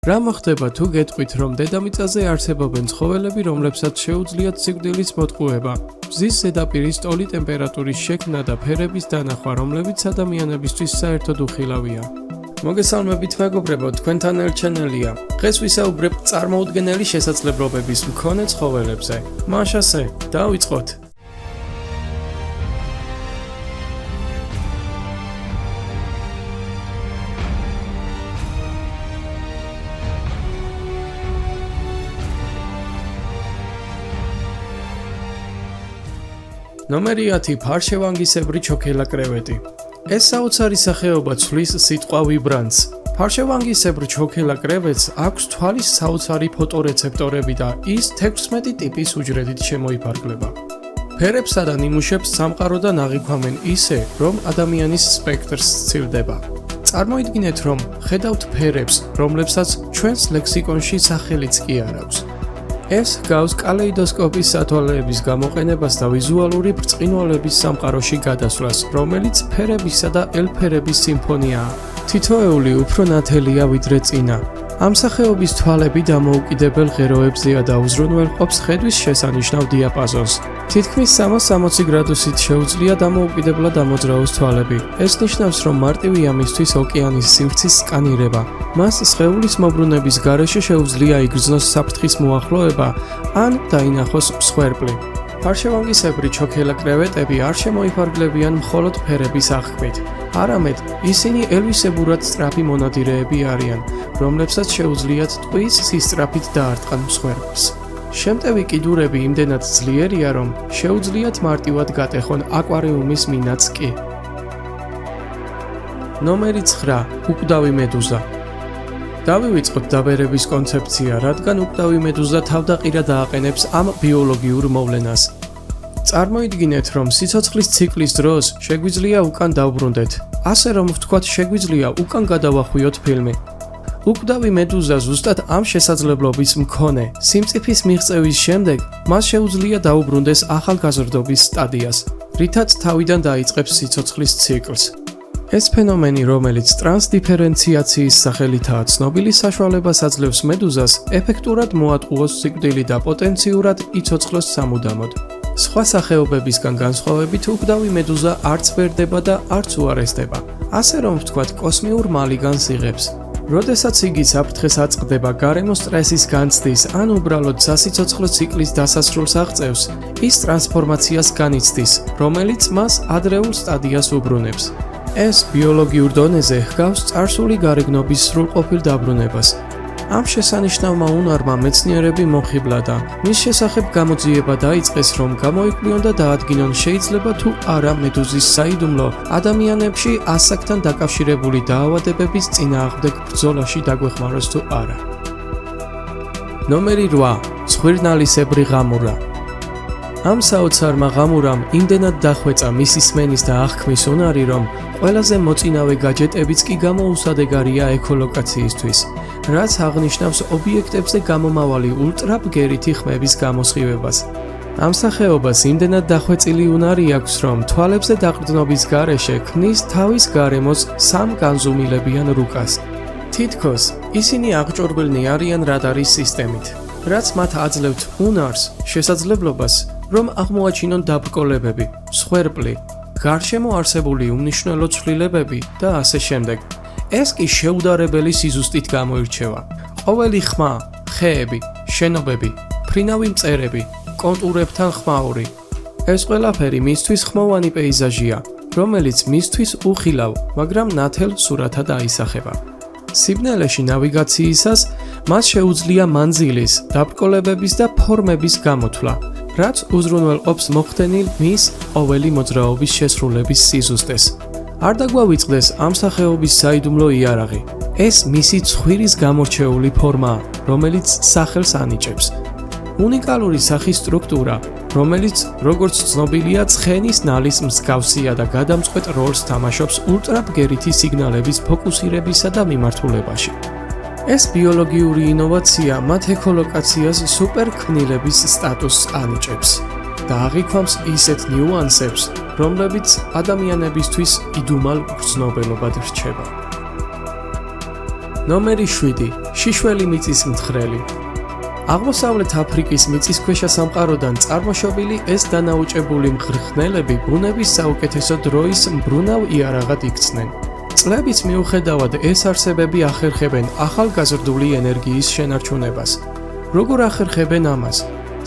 რა მოხდება თუ გეტყვით, რომ დედამიწაზე არსებობენ ცხოველები, რომლებსაც შეუძლიათ სიკვდილის მოტყუება, მზის ზედაპირის ტოლი ტემპერატურის შექმნა და ფერების დანახვა, რომლებიც ადამიანებისთვის საერთოდ უხილავია. მოგესალმებით მეგობრებო, თქვენთან ერთ-ჩანელია. დღეს ვისაუბრებ წარმოუდგენელი შესაძლებლობების მქონე ცხოველებზე. მაშასე, დავიწყოთ. ნომერი 10 ფარშევანგისებრი ჩოქელა კრევეტი. ეს საოცარი სახეობა ცვლის სიტყვა ვიბრანტს. ფარშევანგისებრ ჩოქელა კრევეტს აქვს თვალის საოცარი ფოტორეცეპტორები და ის 16 ტიპის უჯრედით შემოიფარგლება. ფერებსა და ნიმუშებს სამყაროდან აღიქვამენ ისე, რომ ადამიანის სპექტრს სცილდება. წარმოიდგინეთ, რომ ხედავთ ფერებს, რომლებსაც ჩვენს ლექსიკონში სახელიც კი არ აქვს. ეს გავს კალეიდოსკოპის სათვალეების გამოყენებას და ვიზუალური ბრწყინვალების სამყაროში გადასვლას, რომელიც ფერებისა და ელფერების სიმფონიაა. თითოეული უფრო ნათელია ვიდრე წინა. ამ სახეობის თვალები დამოუკიდებელ ღეროებზეა და უზრუნველყოფს ხედვის შესანიშნავ დიაპაზონს. თითქმის 360 გრადუსით შეუძლია დამოუკიდებლად ამოძრავოს თვალები. ეს ნიშნავს, რომ მარტივია მისთვის ოკეანის სივრცის სკანირება. მას სხეულის მოbrunების გარეშე შეუძლია იგრძნოს საფრთხის მოახლოება ან დაინახოს მსხვერპლი. ფარშევანგისებრი ჩოქელა კრევეტები არ შემოიფარგლებიან მხოლოდ ფერების აღქმით. არამედ, ისინი ელვისებურად სწრაფი მონადირეები არიან, რომლებსაც შეუძლიათ ტყვის სისწრაფით დაარტყან მსხვერპლს. შემტევი კიდურები იმდენად ძლიერია, რომ შეუძლიათ მარტივად გატეხონ აკვარიუმის მინაც კი. ნომერი 9 უკვდავი მედუზა. დავივიწყოთ დაბერების კონცეფცია, რადგან უკვდავი მედუზა თავდაყირად ააყენებს ამ ბიოლოგიურ მოვლენას. წარმოიდგინეთ, რომ სიცოცხლის ციკლის დროს შეგვიძლია უკან დავბრუნდეთ. ასე რომ ვთქვათ, შეგვიძლია უკან გადავახვიოთ ფილმი. უკვდავი მედუზა ზუსტად ამ შესაძლებლობის მქონე. სიმწიფის მიღწევის შემდეგ მას შეუძლია დაუბრუნდეს ახალგაზრდობის სტადიას, რითაც თავიდან დაიწყებს სიცოცხლის ციკლს. ეს ფენომენი, რომელიც ტრანსდიფერენციაციის სახელითაა ცნობილი, საშუალებას აძლევს მედუზას ეფექტურად მოატყუოს სიკვდილი და პოტენციურად იცოცხლოს სამუდამოდ. სხვა სახეობებისგან განსხვავებით, უკვდავი მედუზა არც ვერდება და არც უარესდება. ასე რომ ვთქვათ, კოსმიურ მალიგანს იღებს. როდესაც იგი საფრთხეს აწყდება გარემოს სტრესის განცდის ან უბრალოდ სასიცოცხლო ციკლის დასასრულს აღწევს, ის ტრანსფორმაციას განიცდის, რომელიც მას ადრეულ სტადიას უბრუნებს. ეს ბიოლოგიურ დონეზე ჰგავს წარსული გარეგნობის სრულყოფილ დაბრუნებას. ამ შესანიშნავმა უნარმა მეცნიერები მოხიბლა და მის შესახებ გამოძიება დაიწყეს, რომ გამოიკვლიონ და დაადგინონ შეიძლება თუ არა მედუზის საიდუმლო ადამიანებში ასაკთან დაკავშირებული დაავადებების წინააღმდეგ ბრძოლაში დაგვეხმაროს თუ არა. ნომერი 8 ცხვირნალისებრი ღამურა. ამ საოცარმა ღამურამ იმდენად დახვეწა მისი სმენის და აღქმის უნარი, რომ ყველაზე მოწინავე გაჯეტებიც კი გამოუსადეგარია ეკოლოკაციისთვის, რაც აღნიშნავს ობიექტებზე გამომავალი ულტრაბგერითი ხმების გამოსხივებას. ამ სახეობას იმდენად დახვეწილი უნარი აქვს, რომ თვალებზე დაყრდნობის გარეშე ქმნის თავის გარემოს სამ განზომილებიან რუკას. თითქოს ისინი აღჭურვილნი არიან რადარის სისტემით, რაც მათ აძლევთ უნარს, შესაძლებლობას, რომ აღმოაჩინონ დაბრკოლებები, მსხვერპლი, გარშემო არსებული უმნიშვნელო ცვლილებები და ასე შემდეგ. ეს კი შეუდარებელი სიზუსტით გამოირჩევა. ყოველი ხმა, ხეები, შენობები, ფრინავი მწერები, კონტურებთან ხმაური. ეს ყველაფერი მისთვის ხმოვანი პეიზაჟია, რომელიც მისთვის უხილავ, მაგრამ ნათელ სურათად აისახება. სიბნელეში ნავიგაციისას მას შეუძლია მანძილის, დაბრკოლებების და ფორმების გამოთვლა, რაც უზრუნველყოფს მოხდენილ მის ყოველი მოძრაობის შესრულების სიზუსტეს. არ დაგვავიწყდეს ამ სახეობის საიდუმლო იარაღი. ეს მისი ცხვირის გამორჩეული ფორმაა, რომელიც სახელს ანიჭებს. უნიკალური სახის სტრუქტურა, რომელიც, როგორც ცნობილია, ცხენის ნალის მსგავსია და გადამწყვეტ როლს თამაშობს ულტრაბგერითი სიგნალების ფოკუსირებისა და მიმართულებაში. ეს ბიოლოგიური ინოვაცია მათ ეკოლოკაციას სუპერქმნილების სტატუსს ანიჭებს და აღიქვამს ისეთ ნიუანსებს, რომლებიც ადამიანებისთვის იდუმალ გრძნობელობად რჩება. ნომერი 7. შიშველი მიწისმთხრელი. აღმოსავლეთ აფრიკის მიწისქვეშა სამყაროდან წარმოშობილი ეს დანაუჭებული მღრღნელები ბუნების საუკეთესო დროის მბრუნავ იარაღად იქცნენ. წლების მიუხედავად ეს არსებები ახერხებენ ახალგაზრდული ენერგიის შენარჩუნებას. როგორ ახერხებენ ამას?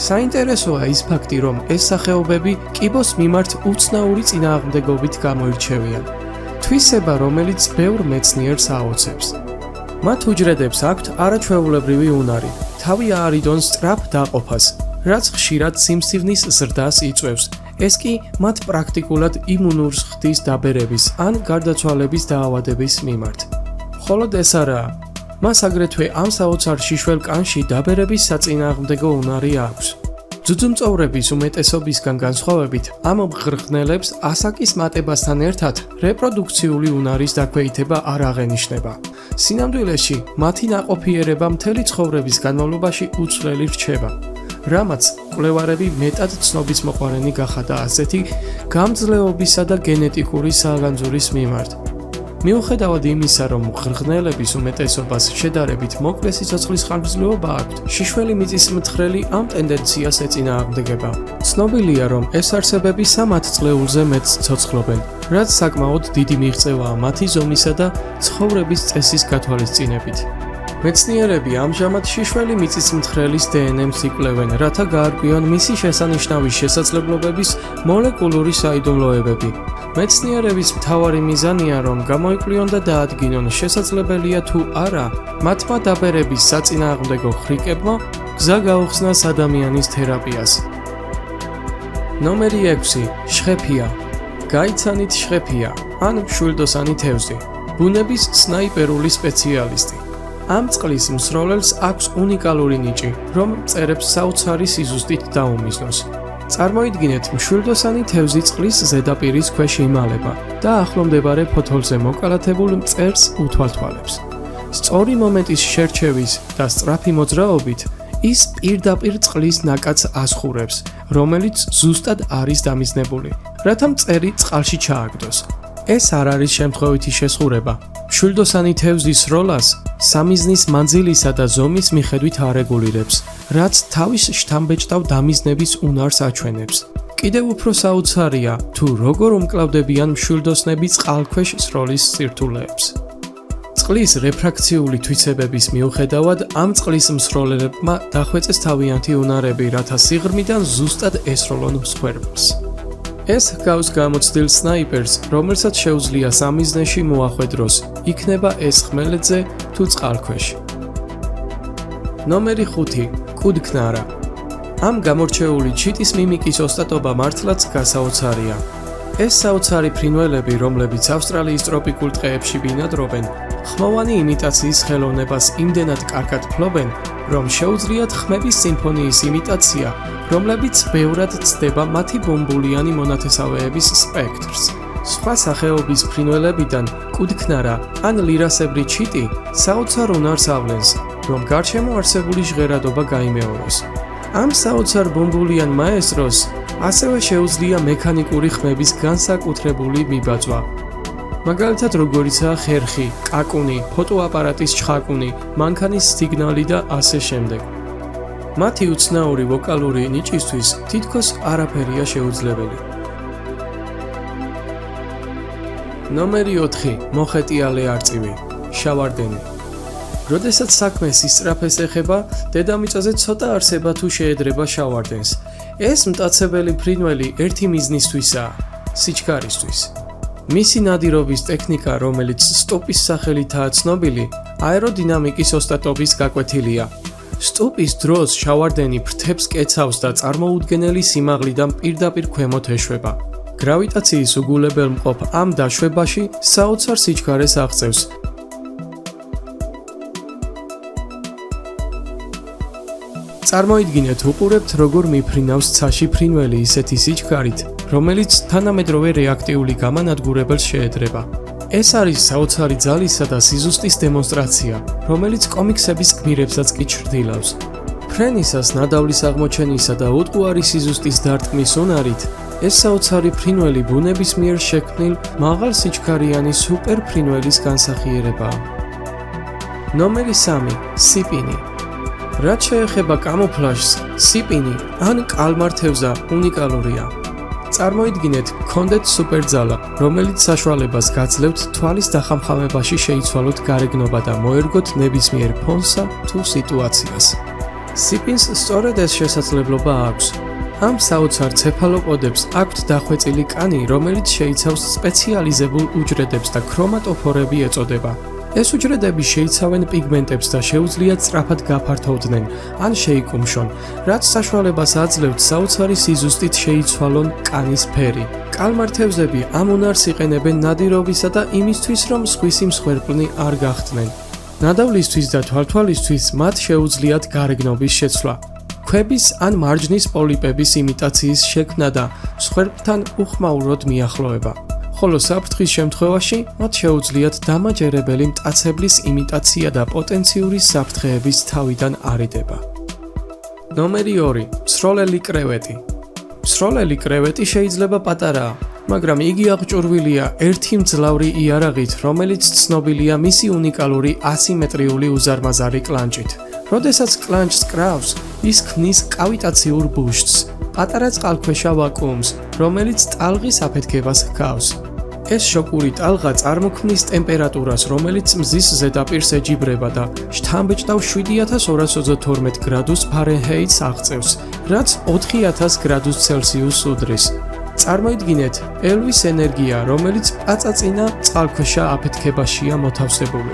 საინტერესოა ის ფაქტი, რომ ეს სახეობები კიბოს მიმართ უცნაური წინააღმდეგობით გამოირჩევიან. თვისება, რომელიც ბევრ მეცნიერს აოცებს. მათ უჯრედებს აქვთ არაჩვეულებრივი უნარი, თავი აარიდონ სწრაფ დაყოფას, რაც ხშირად სიმსივნის ზრდას იწვევს. ეს კი მათ პრაქტიკულად იმუნურს ხდის დაბერების ან გარდაცვალების დაავადების მიმართ. მხოლოდ ეს არაა. მას აგრეთვე ამ საოცარ შიშველ კანში დაბერების საწინააღმდეგო უნარი აქვს. ძუძუმწოვრების უმეტესობისგან განსხვავებით, ამ მღრღნელებს ასაკის მატებასთან ერთად რეპროდუქციული უნარის დაქვეითება არ აღენიშნება. სინამდვილეში, მათი ნაყოფიერება მთელი ცხოვრების განმავლობაში უცვლელი რჩება. რამაც კვლევარები მეტად ცნობისმოყვარენი გახადა ასეთი გამძლეობისა და გენეტიკური საგანძურის მიმართ. მიუხედავად იმისა, რომ მღრღნელების უმეტესობას შედარებით მოკლე სიცოცხლის ხანგრძლივობა აქვთ, შიშველი მიწისმთხრელი ამ ტენდენციას ეწინააღმდეგება. ცნობილია, რომ ეს არსებები 3 წლეულზე მეტს ცოცხლობენ, რაც საკმაოდ დიდი მიღწევაა მათი ზომისა და ცხოვრების წესის გათვალისწინებით. მეცნიერები ამჟამად შიშველი მიწისმთხრელის დნმ-ს იკვლევენ, რათა გაარკვიონ მისი შესანიშნავი შესაძლებლობების მოლეკულური საიდუმლოებები. მეცნიერების მთავარი მიზანია, რომ გამოიკვლიონ და დაადგინონ შესაძლებელია თუ არა მათმა დაბერების საწინააღმდეგო ხრიკებმა გზა გაუხსნას ადამიანის თერაპიას. ნომერი 6. შხეფია. გაიცანით შხეფია, ან მშვილდოსანი თევზი, ბუნების სნაიპერული სპეციალისტი. ამ წყლის მსროლელს აქვს უნიკალური ნიჭი, რომ მწერებს საოცარი სიზუსტით დაუმიზნოს. წარმოიდგინეთ, მშვილდოსანი თევზი წყლის ზედაპირის ქვეშ იმალება და ახლომდებარე ფოთოლზე მოკალათებულ მწერს უთვალთვალებს. სწორი მომენტის შერჩევის და სწრაფი მოძრაობით ის პირდაპირ წყლის ნაკადს ასხურებს, რომელიც ზუსტად არის დამიზნებული, რათა მწერი წყალში ჩააგდოს. ეს არ არის შემთხვევითი შესხურება. მშვილდოსანი თევზის როლას სამიზნის მანძილისა და ზომის მიხედვით არეგულირებს, რაც თავის შთამბეჭდავ დამიზნების უნარს აჩვენებს. კიდევ უფრო საოცარია, თუ როგორ უმკლავდებიან მშვილდოსნები წყალქვეშ სროლის სირთულეებს. წყლის რეფრაქციული თვისებების მიუხედავად, ამ წყლის მსროლელებმა დახვეწეს თავიანთი უნარები, რათა სიღრმიდან ზუსტად ესროლონ მსხვერპლს. ეს ჰგავს გამოცდილ სნაიპერს, რომელსაც შეუძლია სამიზნეში მოახვედროს, იქნება ეს ხმელეთზე თუ წყალქვეშ. ნომერი 5. კუდქნარა. ამ გამორჩეული ჩიტის მიმიკის ოსტატობა მართლაც გასაოცარია. ეს საოცარი ფრინველები, რომლებიც ავსტრალიის ტროპიკულ ტყეებში ბინადრობენ, ხმოვანი იმიტაციის ხელოვნებას იმდენად კარგად ფლობენ, რომ შეუძლიათ ხმების სიმფონიის იმიტაცია, რომლებიც ბევრად ცდება მათი ბუმბულიანი მონათესავეების სპექტრს. სხვა სახეობის ფრინველებიდან კუდქნარა ან ლირასებრი ჩიტი საოცარ უნარს ავლენს, რომ გარშემო არსებული ჟღერადობა გაიმეოროს. ამ საოცარ ბუმბულიან მაესტროს ასევე შეუძლია მექანიკური ხმების განსაკუთრებული მიბაძვა. მაგალითად, როგორიცაა ხერხი, კაკუნი, ფოტოაპარატის ჩხაკუნი, მანქანის სიგნალი და ასე შემდეგ. მათი უცნაური ვოკალური ნიჭისთვის თითქოს არაფერია შეუძლებელი. ნომერი 4. მოხეტიალე არწივი, შავარდენი. როდესაც საქმე სისწრაფეს ეხება, დედამიწაზე ცოტა არსება თუ შეედრება შავარდენს. ეს მტაცებელი ფრინველი ერთი მიზნისთვისაა, სიჩქარისთვის. მისი ნადირობის ტექნიკა, რომელიც სტუპის სახელითაა ცნობილი, აეროდინამიკის ოსტატობის გაკვეთილია. სტუპის დროს შავარდენი ფრთებს კეცავს და წარმოუდგენელი სიმაღლიდან პირდაპირ ქვემოთ ეშვება. გრავიტაციის უგულებელმყოფ ამ დაშვებაში საოცარ სიჩქარეს აღწევს. წარმოიდგინეთ, უყურებთ, როგორ მიფრინავს ცაში ფრინველი ისეთი სიჩქარით, რომელიც თანამედროვე რეაქტიული გამანადგურებელს შეედრება. ეს არის საოცარი ძალისა და სიზუსტის დემონსტრაცია, რომელიც კომიქსების გმირებსაც კი ჩრდილავს. ფრენისას, ნადავლის აღმოჩენისა და უტყუარი სიზუსტის დარტყმის უნარით, ეს საოცარი ფრინველი ბუნების მიერ შექმნილ მაღალ სიჩქარიანი სუპერ ფრინველის განსახიერებაა. ნომერი 3. სიპინი. რაც შეეხება კამოფლაჟს, სიპინი ან კალმართევზა უნიკალურია. წარმოიდგინეთ, გქონდეთ სუპერძალა, რომელიც საშუალებას გაძლევთ თვალის დახამხამებაში შეიცვალოთ გარეგნობა და მოერგოთ ნებისმიერ ფონსა თუ სიტუაციას. სიპინს სწორედ ეს შესაძლებლობა აქვს. ამ საოცარ ცეფალოპოდებს აქვთ დახვეწილი კანი, რომელიც შეიცავს სპეციალიზებულ უჯრედებს და ქრომატოფორები ეწოდება. ეს უჯრედები შეიცავენ პიგმენტებს და შეუძლიათ სწრაფად გაფართოვდნენ ან შეიკუმშონ, რაც საშუალებას აძლევთ საოცარი სიზუსტით შეიცვალონ კანის ფერი. კალმართევზები ამ უნარს იყენებენ ნადირობისა და იმისთვის, რომ სხვისი მსხვერპლნი არ გახდნენ. ნადავლისთვის და თვალთვალისთვის მათ შეუძლიათ გარეგნობის შეცვლა, ქვების ან მარჯნის პოლიპების იმიტაციის შექმნა და მსხვერპლთან უხმაუროდ მიახლოება. ხოლო საფრთხის შემთხვევაში მათ შეუძლიათ დამაჯერებელი მტაცებლის იმიტაცია და პოტენციური საფრთხეების თავიდან არიდება. ნომერი 2. მსროლელი კრევეტი. მსროლელი კრევეტი შეიძლება პატარაა, მაგრამ იგი აღჭურვილია ერთი მძლავრი იარაღით, რომელიც ცნობილია მისი უნიკალური ასიმეტრიული უზარმაზარი კლანჭით. როდესაც კლანჭს კრავს, ის ქმნის კავიტაციურ ბუშტს, პატარა წყალქვეშა ვაკუუმს, რომელიც ტალღის აფეთქებას ჰგავს. ეს შოკური ტალღა წარმოქმნის ტემპერატურას, რომელიც მზის ზედაპირს ეჯიბრება და შთამბეჭდავ 7222 გრადუს ფარენჰეიტს აღწევს, რაც 4000 გრადუს ცელსიუსს უდრის. წარმოიდგინეთ, ელვის ენერგია, რომელიც პაწაწინა წყალქვეშა აფეთქებაშია მოთავსებული.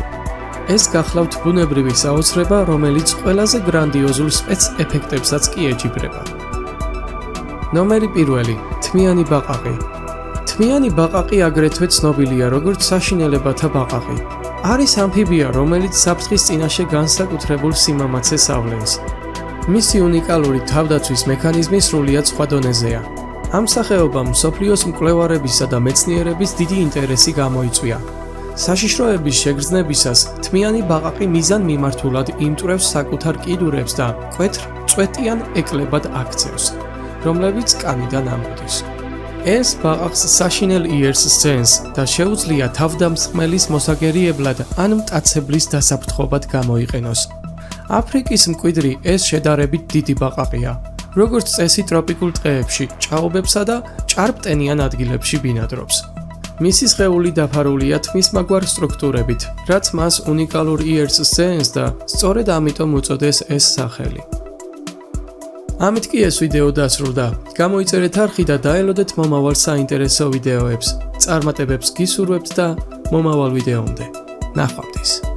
ეს გახლავთ ბუნებრივი საოცრება, რომელიც ყველაზე გრანდიოზულ სპეცეფექტებსაც კი ეჯიბრება. ნომერი 1. თმიანი ბაყაყი. თმიანი ბაყაყი აგრეთვე ცნობილია როგორც საშინელებათა ბაყაყი. არის ამფიბია, რომელიც საფრთხის წინაშე განსაკუთრებულ სიმამაცეს ავლენს. მისი უნიკალური თავდაცვის მექანიზმი სრულიად სხვა დონეზეა. ამ სახეობამ მსოფლიოს მკვლევარებისა და მეცნიერების დიდი ინტერესი გამოიწვია. საშიშროების შეგრძნებისას თმიანი ბაყაყი მიზან მიმართულად იმტვრევს საკუთარ კიდურებს და მკვეთრ წვეტიან ეკლებად აქცევს, რომლებიც კანიდან ამოდის. ეს ბაყაყს საშინელ იერს სცემს და შეუძლია თავდამსხმელის მოსაგერიებლად ან მტაცებლის დასაფრთხობად გამოიყენოს. აფრიკის მკვიდრი ეს შედარებით დიდი ბაყაყია, როგორც წესი ტროპიკულ ტყეებში, ჭაობებსა და ჭარბტენიან ადგილებში ბინადრობს. მისი სხეული დაფარულია თმისმაგვარ სტრუქტურებით, რაც მას უნიკალურ იერს სცემს და სწორედ ამიტომ უწოდეს ეს სახელი. ამით კი ეს ვიდეო დასრულდა. გამოიწერეთ არხი და დაელოდეთ მომავალ საინტერესო ვიდეოებს. წარმატებებს გისურვებთ და მომავალ ვიდეომდე. ნახვამდის.